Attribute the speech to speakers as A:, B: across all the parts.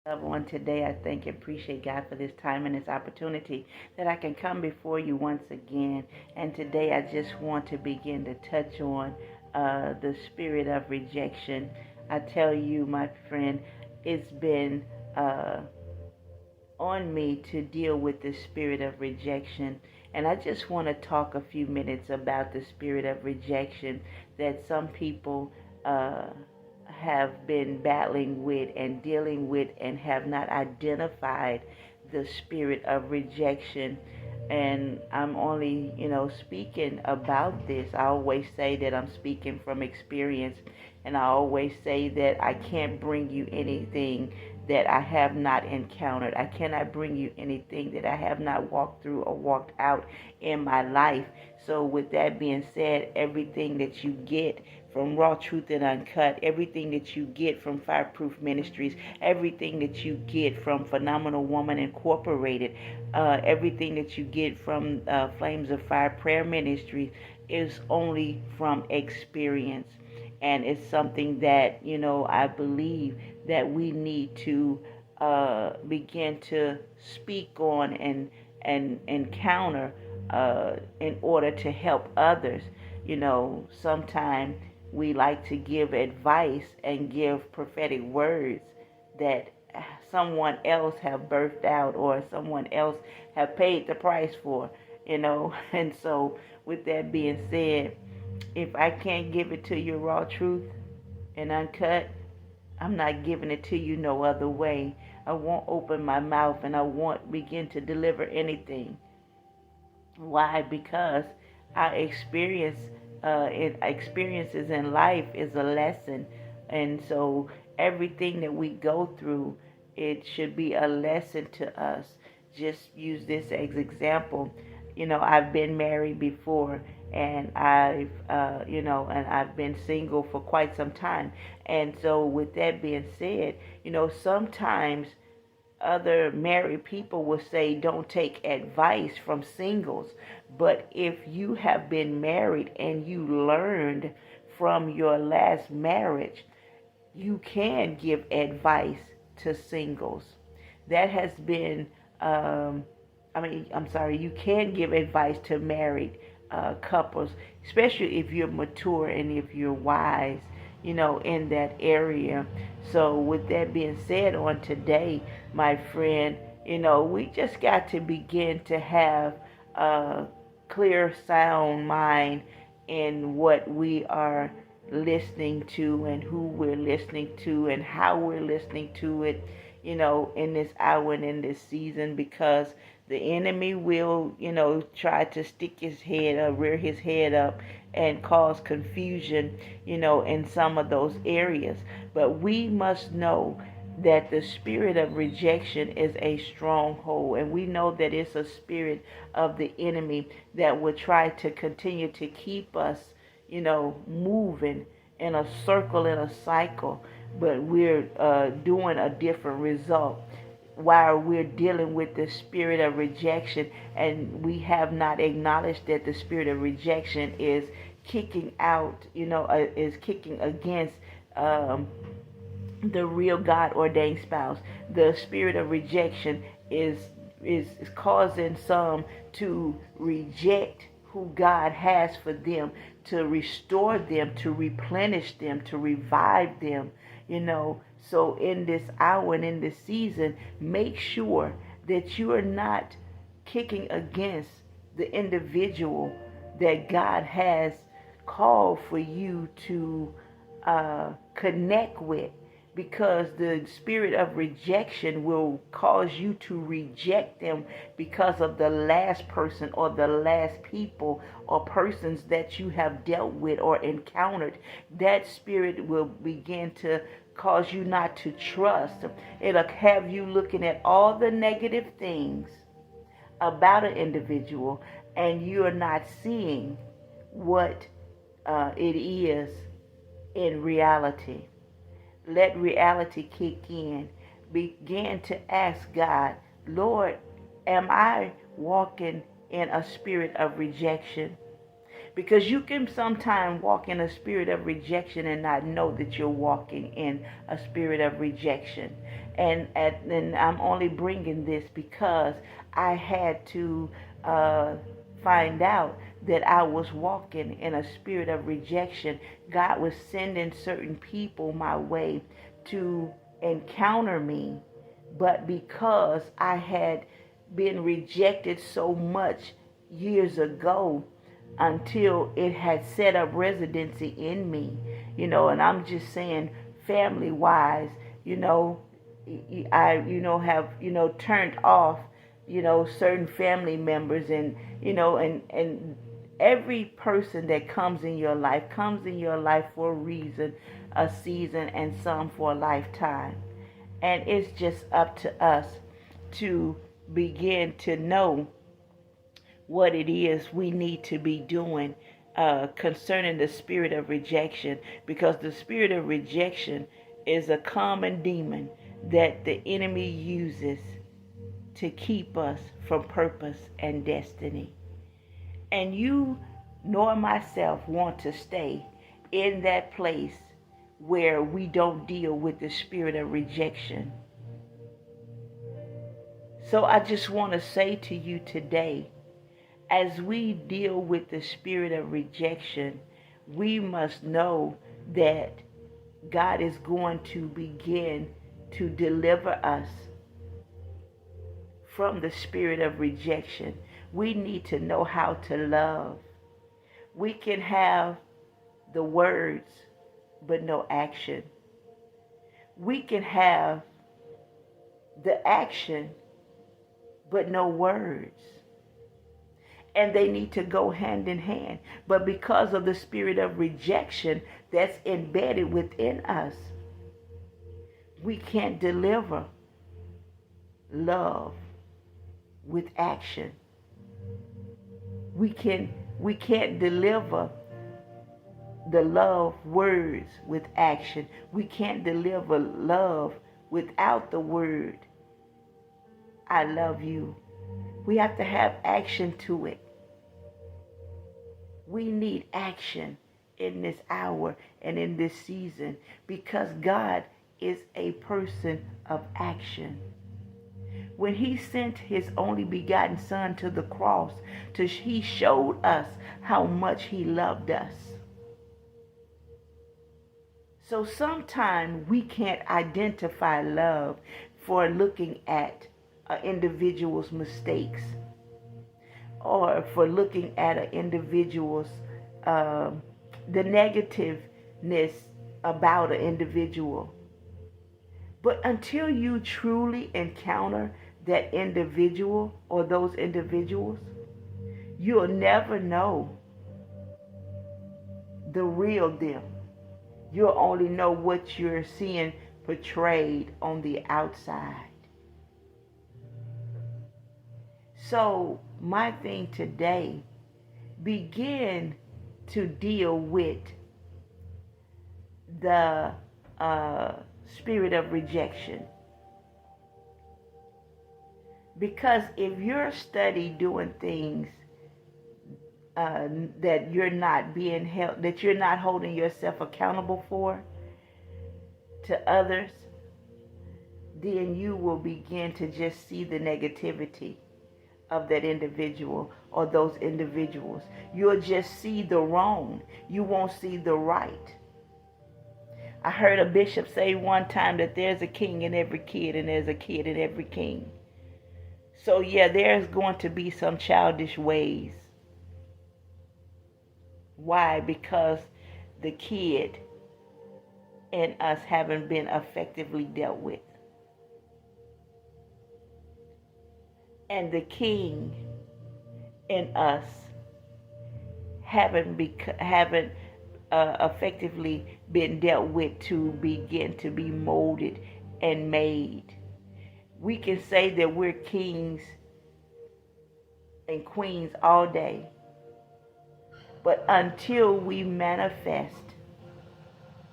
A: On today. I thank and appreciate God for this time and this opportunity that I can come before you once again. And today I just want to begin to touch on the spirit of rejection. I tell you, my friend, it's been on me to deal with the spirit of rejection. And I just want to talk a few minutes about the spirit of rejection that some people have been battling with and dealing with and have not identified the spirit of rejection. And I'm only, speaking about this. I always say that I'm speaking from experience, and I always say that I can't bring you anything that I have not encountered. I cannot bring you anything that I have not walked through or walked out in my life. So with that being said, everything that you get from Raw Truth and Uncut, everything that you get from Fireproof Ministries, everything that you get from Phenomenal Woman Incorporated, everything that you get from Flames of Fire Prayer Ministry is only from experience. And it's something that, I believe that we need to begin to speak on and encounter in order to help others. Sometimes we like to give advice and give prophetic words that someone else have birthed out or someone else have paid the price for, And so with that being said, if I can't give it to you raw truth and uncut, I'm not giving it to you no other way. I won't open my mouth and I won't begin to deliver anything. Why? Because our experiences in life is a lesson, and so everything that we go through, it should be a lesson to us. Just use this as example. I've been married before, and I've been single for quite some time. And so, with that being said, sometimes other married people will say don't take advice from singles. But if you have been married and you learned from your last marriage, you can give advice to singles. That has been, you can give advice to married couples, especially if you're mature and if you're wise, in that area. So with that being said, on today, my friend, we just got to begin to have a clear, sound mind in what we are listening to and who we're listening to and how we're listening to it, in this hour and in this season, because the enemy will, try to stick his head or rear his head up and cause confusion, in some of those areas. But we must know that the spirit of rejection is a stronghold, and we know that it's a spirit of the enemy that will try to continue to keep us, moving in a circle, in a cycle, but we're doing a different result while we're dealing with the spirit of rejection, and we have not acknowledged that the spirit of rejection is kicking out, is kicking against the real God ordained spouse. The spirit of rejection is causing some to reject who God has for them, to restore them, to replenish them, to revive them, So in this hour and in this season, make sure that you are not kicking against the individual that God has called for you to connect with, because the spirit of rejection will cause you to reject them because of the last person or the last people or persons that you have dealt with or encountered. That spirit will begin to cause you not to trust. It'll have you looking at all the negative things about an individual, and you're not seeing what it is in reality. Let reality kick in. Begin to ask God, Lord, am I walking in a spirit of rejection? Because you can sometimes walk in a spirit of rejection and not know that you're walking in a spirit of rejection. And I'm only bringing this because I had to uh, find out that I was walking in a spirit of rejection. God was sending certain people my way to encounter me, but because I had been rejected so much years ago, until it had set up residency in me, and I'm just saying family wise, you know, I, have, turned off, certain family members, and, and every person that comes in your life for a reason, a season, and some for a lifetime. And it's just up to us to begin to know what it is we need to be doing concerning the spirit of rejection, because the spirit of rejection is a common demon that the enemy uses to keep us from purpose and destiny. And you nor myself want to stay in that place where we don't deal with the spirit of rejection. So I just want to say to you today, as we deal with the spirit of rejection, we must know that God is going to begin to deliver us from the spirit of rejection. We need to know how to love. We can have the words, but no action. We can have the action, but no words. And they need to go hand in hand. But because of the spirit of rejection that's embedded within us, we can't deliver love with action. We can't deliver the love words with action. We can't deliver love without the word, I love you. We have to have action to it. We need action in this hour and in this season, because God is a person of action. When he sent his only begotten son to the cross, he showed us how much he loved us. So sometimes we can't identify love for looking at an individual's mistakes, or for looking at an individual's the negativeness about an individual. But until you truly encounter that individual or those individuals, you'll never know the real them. You'll only know what you're seeing portrayed on the outside. So my thing today, begin to deal with the spirit of rejection. Because if you're study doing things that you're not being held, that you're not holding yourself accountable for to others, then you will begin to just see the negativity of that individual or those individuals. You'll just see the wrong. You won't see the right. I heard a bishop say one time that there's a king in every kid and there's a kid in every king. So yeah, there's going to be some childish ways. Why? Because the kid in us haven't been effectively dealt with. And the king in us haven't effectively been dealt with to begin to be molded and made. We can say that we're kings and queens all day, but until we manifest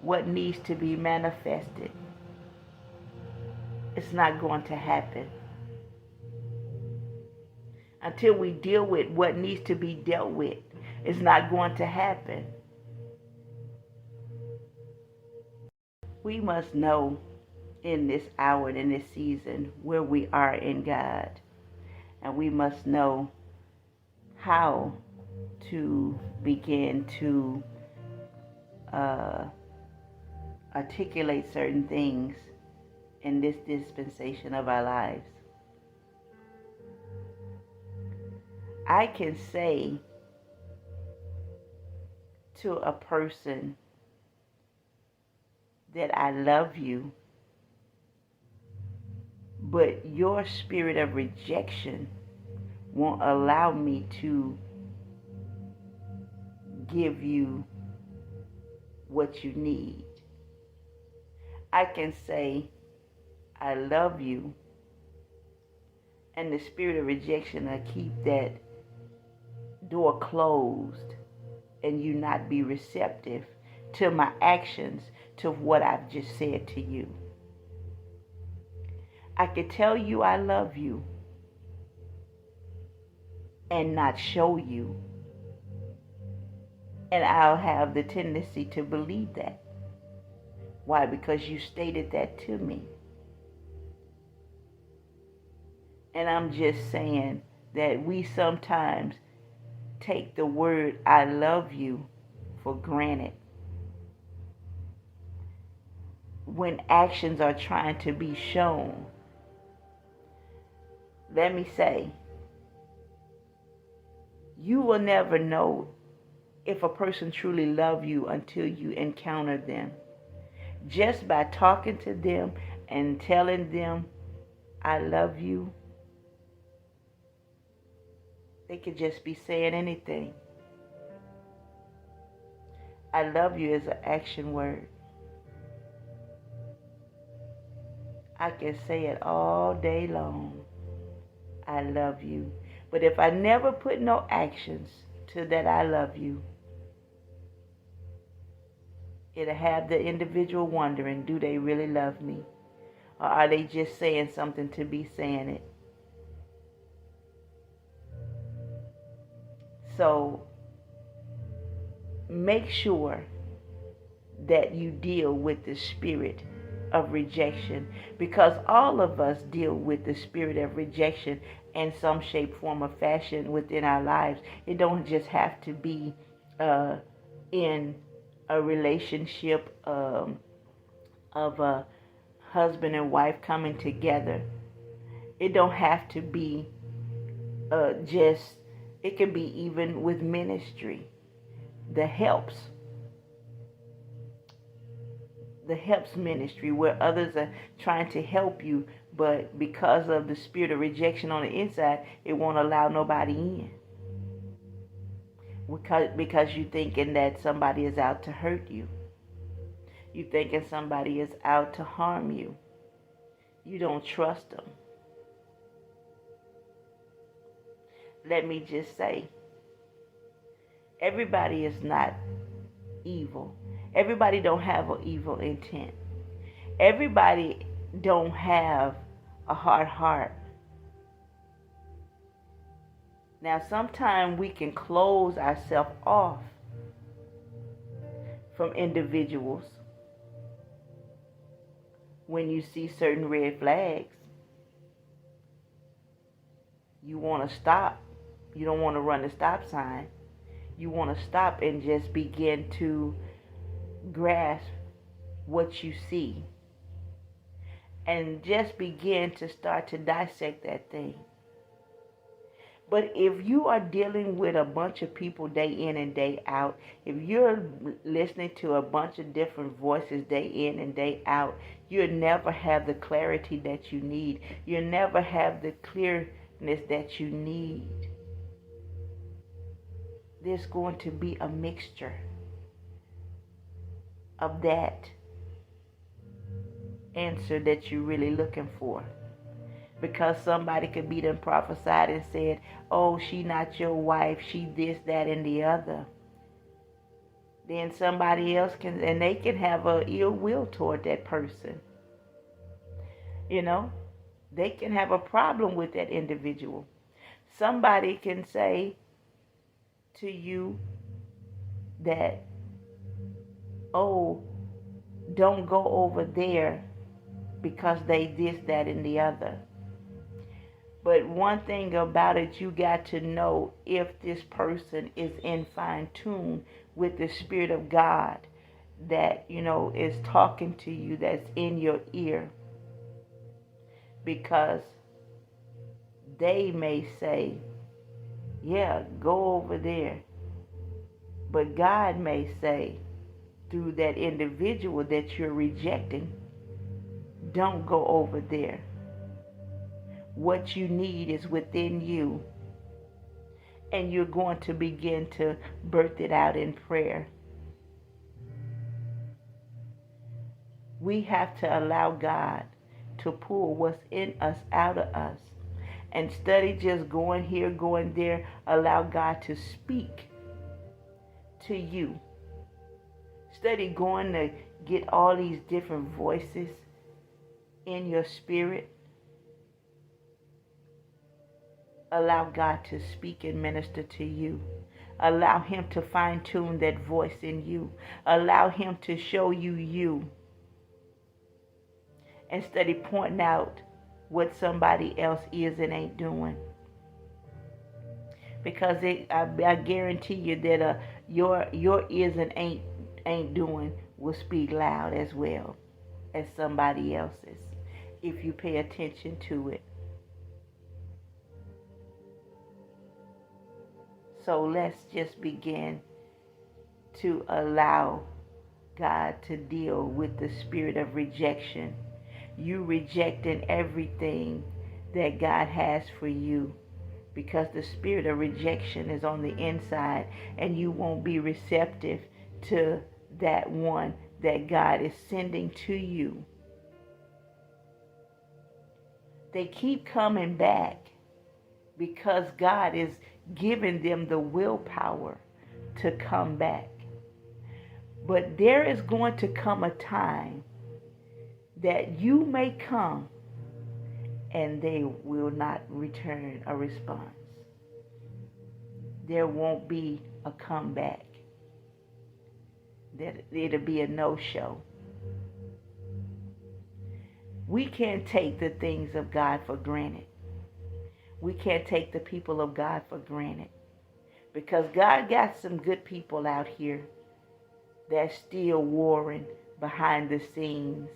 A: what needs to be manifested, it's not going to happen. Until we deal with what needs to be dealt with, it's not going to happen. We must know in this hour and in this season where we are in God. And we must know how to begin to uh, articulate certain things in this dispensation of our lives. I can say to a person that I love you, but your spirit of rejection won't allow me to give you what you need. I can say, I love you, and the spirit of rejection will keep that door closed and you not be receptive to my actions, to what I've just said to you. I could tell you I love you and not show you, and I'll have the tendency to believe that. Why? Because you stated that to me. And I'm just saying that we sometimes take the word I love you for granted when actions are trying to be shown. Let me say, you will never know if a person truly loves you until you encounter them. Just by talking to them and telling them, I love you, they could just be saying anything. I love you is an action word. I can say it all day long. I love you. But if I never put no actions to that I love you, it'll have the individual wondering, do they really love me? Or are they just saying something to be saying it? So make sure that you deal with the spirit of rejection, because all of us deal with the spirit of rejection in some shape, form, or fashion within our lives. It don't just have to be in a relationship of a husband and wife coming together. It don't have to be it can be even with ministry. The helps ministry, where others are trying to help you, but because of the spirit of rejection on the inside, it won't allow nobody in. Because you're thinking that somebody is out to hurt you. You're thinking somebody is out to harm you. You don't trust them. Let me just say, everybody is not evil. Everybody don't have an evil intent. Everybody don't have a hard heart. Now, sometimes we can close ourselves off from individuals when you see certain red flags. You want to stop. You don't want to run the stop sign. You want to stop and just begin to grasp what you see and just begin to start to dissect that thing. But if you are dealing with a bunch of people day in and day out, if you're listening to a bunch of different voices day in and day out, you'll never have the clarity that you need. You'll never have the clearness that you need. There's going to be a mixture of that answer that you're really looking for. Because somebody could be done prophesied and said, oh, she not your wife, she this, that, and the other. Then somebody else can, and they can have a ill will toward that person. You know, they can have a problem with that individual. Somebody can say to you that, oh, don't go over there because they this, that, and the other. But one thing about it, you got to know if this person is in fine tune with the Spirit of God that, is talking to you, that's in your ear. Because they may say, yeah, go over there. But God may say, through that individual that you're rejecting, don't go over there. What you need is within you. And you're going to begin to birth it out in prayer. We have to allow God to pull what's in us out of us. And study just going here, going there. Allow God to speak to you. Study going to get all these different voices in your spirit. Allow God to speak and minister to you. Allow Him to fine-tune that voice in you. Allow Him to show you you. And study pointing out what somebody else is and ain't doing. Because I guarantee you that your is and ain't doing will speak loud as well as somebody else's if you pay attention to it. So let's just begin to allow God to deal with the spirit of rejection. You rejecting everything that God has for you because the spirit of rejection is on the inside and you won't be receptive to that one that God is sending to you. They keep coming back because God is giving them the willpower to come back. But there is going to come a time that you may come and they will not return a response. There won't be a comeback. It'll be a no-show. We can't take the things of God for granted. We can't take the people of God for granted. Because God got some good people out here that's still warring behind the scenes.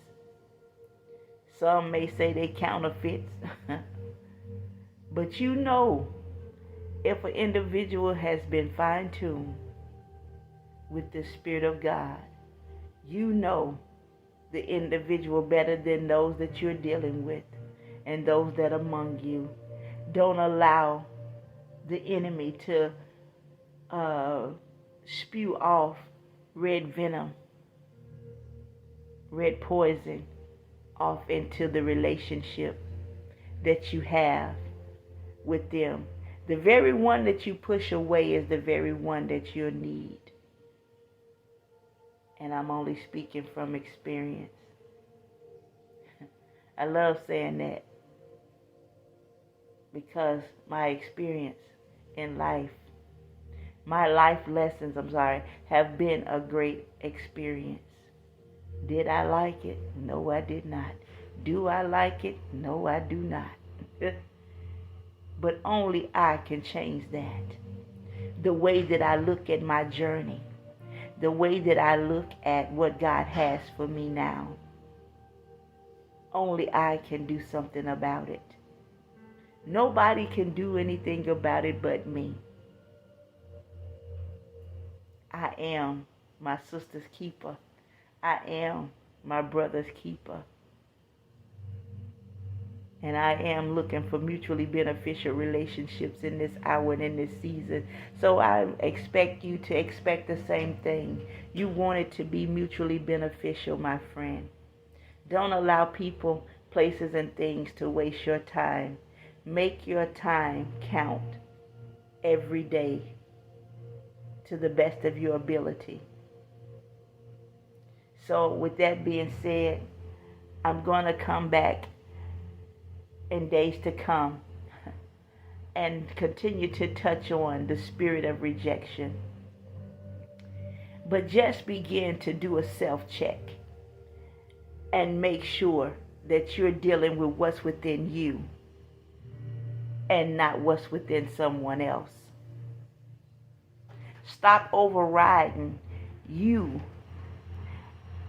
A: Some may say they counterfeits. But if an individual has been fine-tuned with the Spirit of God, the individual better than those that you're dealing with and those that are among you. Don't allow the enemy to spew off red venom, red poison off into the relationship that you have with them. The very one that you push away is the very one that you'll need. And I'm only speaking from experience. I love saying that because my experience in life, my life lessons, have been a great experience. Did I like it? No, I did not. Do I like it? No, I do not. But only I can change that. The way that I look at my journey. The way that I look at what God has for me now. Only I can do something about it. Nobody can do anything about it but me. I am my sister's keeper. I am my brother's keeper. And I am looking for mutually beneficial relationships in this hour and in this season. So I expect you to expect the same thing. You want it to be mutually beneficial, my friend. Don't allow people, places, and things to waste your time. Make your time count every day to the best of your ability. So with that being said, I'm going to come back in days to come and continue to touch on the spirit of rejection. But just begin to do a self-check and make sure that you're dealing with what's within you and not what's within someone else. Stop overriding you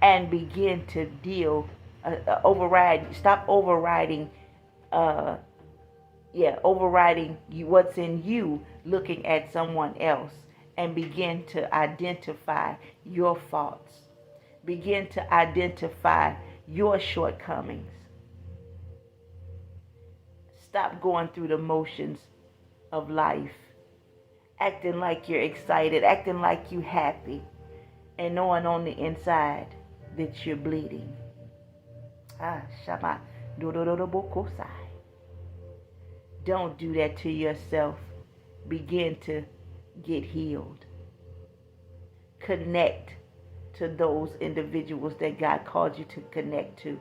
A: and begin to deal, stop overriding, overriding what's in you, looking at someone else, and begin to identify your faults. Begin to identify your shortcomings. Stop going through the motions of life, acting like you're excited, acting like you're happy, and knowing on the inside that you're bleeding. Don't do that to yourself. Begin to get healed. Connect to those individuals that God called you to connect to.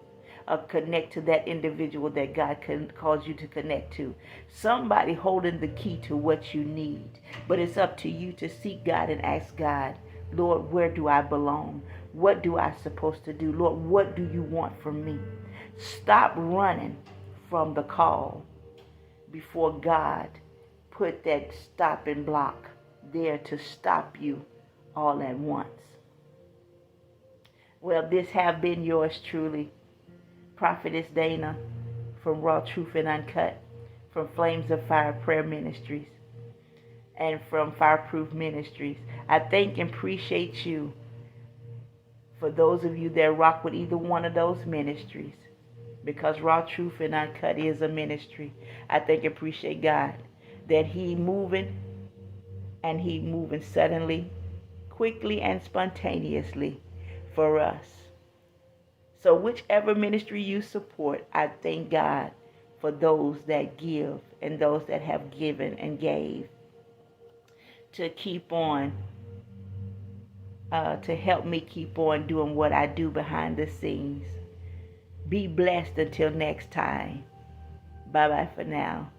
A: Connect to that individual that God calls you to connect to. Somebody holding the key to what you need. But it's up to you to seek God and ask God, Lord, where do I belong? What do I supposed to do? Lord, what do you want from me? Stop running from the call before God put that stopping block there to stop you all at once. Well, this have been yours truly, Prophetess Dana, from Raw Truth and Uncut, from Flames of Fire Prayer Ministries, and from Fireproof Ministries. I thank and appreciate you for those of you that rock with either one of those ministries, because Raw Truth and Uncut is a ministry. I thank and appreciate God that He moving, and He moving suddenly, quickly, and spontaneously for us. So whichever ministry you support, I thank God for those that give and those that have given and gave to keep on, to help me keep on doing what I do behind the scenes. Be blessed until next time. Bye-bye for now.